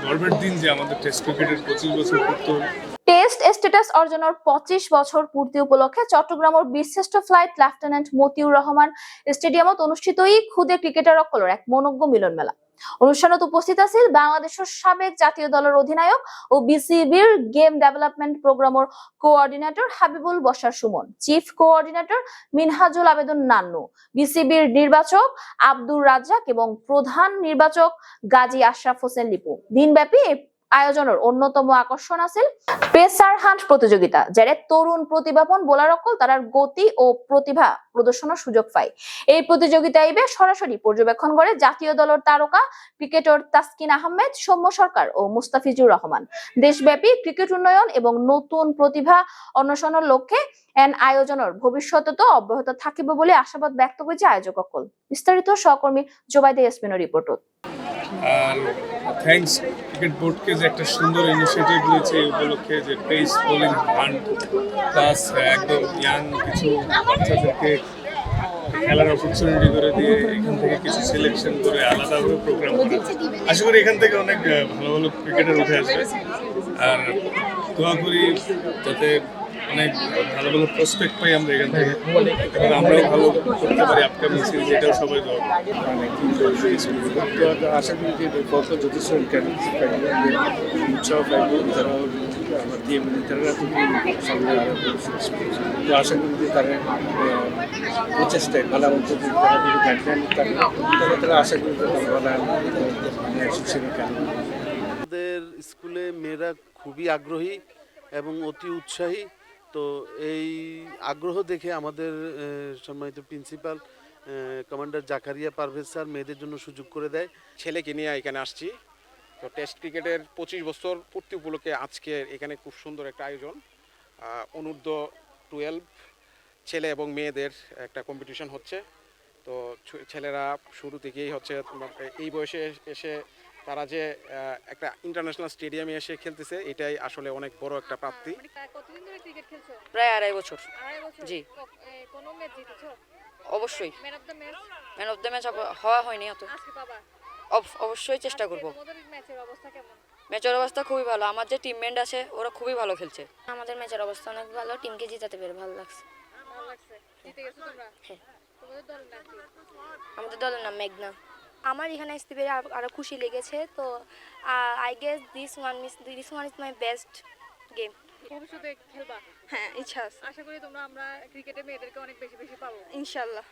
গর্বের দিন যে আমাদের টেস্ট ক্রিকেটের 25 বছর পূর্তি হলো। টেস্ট স্ট্যাটাস অর্জনের 25 বছর পূর্তি উপলক্ষে চট্টগ্রামের বিশিষ্ট ফ্লাইট লেফটেন্যান্ট মতিউর রহমান স্টেডিয়ামত অনুষ্ঠিত খুদে ক্রিকেটারসকলের এক মনোজ্ঞ মিলন মেলা। অনুষ্ঠানত উপস্থিত আছিল বাংলাদেশের সাবেক জাতীয় দলের অধিনায়ক ও বিসিবির গেম ডেভেলপমেন্ট প্রোগ্রামের coordinator Habibul Bashar Suman, chief coordinator Minhajul আবেদন নান্নু, বিসিবির নির্বাচক আব্দুর রাজ্জাক এবং প্রধান নির্বাচক গাজী আশরাফ হোসেন লিপু। দিনব্যাপী আয়োজনের অন্যতম আকর্ষণ আছে পেসার হান্ট প্রতিযোগিতা, যারা তরুণ প্রতিভাবান বোলারসকল তারার গতি ও প্রতিভা প্রদর্শনের সুযোগ পায়। এই প্রতিযোগিতায় সরাসরি পর্যবেক্ষণ করে জাতীয় দলের তারকা ক্রিকেটার তাসকিন আহমেদ, সৌম্য সরকার ও মুস্তাফিজুর রহমান। দেশব্যাপী ক্রিকেট উন্নয়ন এবং নতুন প্রতিভা অন্বেষণের লক্ষ্যে এন আয়োজনের ভবিষ্যতে তো অব্যাহত থাকিব বলে আশাবাদ ব্যক্ত করেছে আয়োজকসকল। বিস্তারিত সহকর্মী জোবাইদা ইয়াসমিনের রিপোর্ট। আর থ্যাঙ্কস ক্রিকেট বোর্ডকে যে একটা সুন্দর ইনিশিয়েটিভ নিয়েছে এই উপলক্ষে, যে পেস বোলিং হান্ট প্লাস একদম ইয়াং কিছু বাচ্চাদেরকে খেলার অপরচুনিটি করে দিয়ে এখান থেকে কিছু সিলেকশন করে আলাদাভাবে প্রোগ্রাম করা। আশা করি এখান থেকে অনেক ভালো ভালো ক্রিকেটার উঠে আসবে, আর দোয়া করি যাতে অনেক ভালো ভালো প্রসপেক্ট পাই আমরা এখান থেকে, এবং আমরাও ভালো করতে পারি আপকামিং সিরিজ, এটাও সবাই দোয়া করি। আশা করি যে গত যথেষ্ট উৎসাহ পাইব, তারা আমার দিয়ে তারা সামনে আরো তো আশা করি যে তারা প্রচেষ্টায় ভালো তারা যদি গাইডলাইন তারা আশা করি ভালো শিক্ষক। আমাদের স্কুলে মেয়েরা খুবই আগ্রহী এবং অতি উৎসাহী। তো এই আগ্রহ দেখে আমাদের সম্মানিত principal commander Zakaria Parvez sir মেয়েদের জন্য সুযোগ করে দেয়। ছেলেকে নিয়ে এখানে আসছি, তো টেস্ট ক্রিকেটের 25 বছর পূর্তি উপলক্ষে আজকে এখানে খুব সুন্দর একটা আয়োজন। অনূর্ধ্ব 12 ছেলে এবং মেয়েদের একটা কম্পিটিশন হচ্ছে। তো ছেলেরা শুরু থেকেই হচ্ছে এই বয়সে এসে তারা যে একটা ইন্টারন্যাশনাল স্টেডিয়ামে এসে খেলতেছে, এটাই আসলে অনেক বড় একটা প্রাপ্তি। কতদিন ধরে ক্রিকেট খেলছো? প্রায় 2.5 বছর। 2.5 বছর? জি। কোন ম্যাচ জিতেছো? অবশ্যই। Man of the match? Man of the match হওয়া হয়নি এত। আজকে বাবা অবশ্যই চেষ্টা করব। তোমাদের ম্যাচের অবস্থা কেমন? ম্যাচের অবস্থা খুবই ভালো, আমার যে টিমমেট আছে ওরা খুবই ভালো খেলছে। আমাদের ম্যাচের অবস্থা অনেক ভালো, টিমকে জিতাতে পেরে ভালো লাগছে। ভালো লাগছে? জিতে গেছো তোমরা? হ্যাঁ। তোমাদের দলের নাম কি? আমাদের দলের নাম মেঘনা। আমার এখানে আসতে পেরে আরো খুশি লেগেছে। তো I guess this one is my best game. ভবিষ্যতে খেলবা? হ্যাঁ, ইচ্ছা আছে। আশা করি আমরা ক্রিকেটে মেয়েদেরকে অনেক বেশি বেশি পাবো ইনশাআল্লাহ।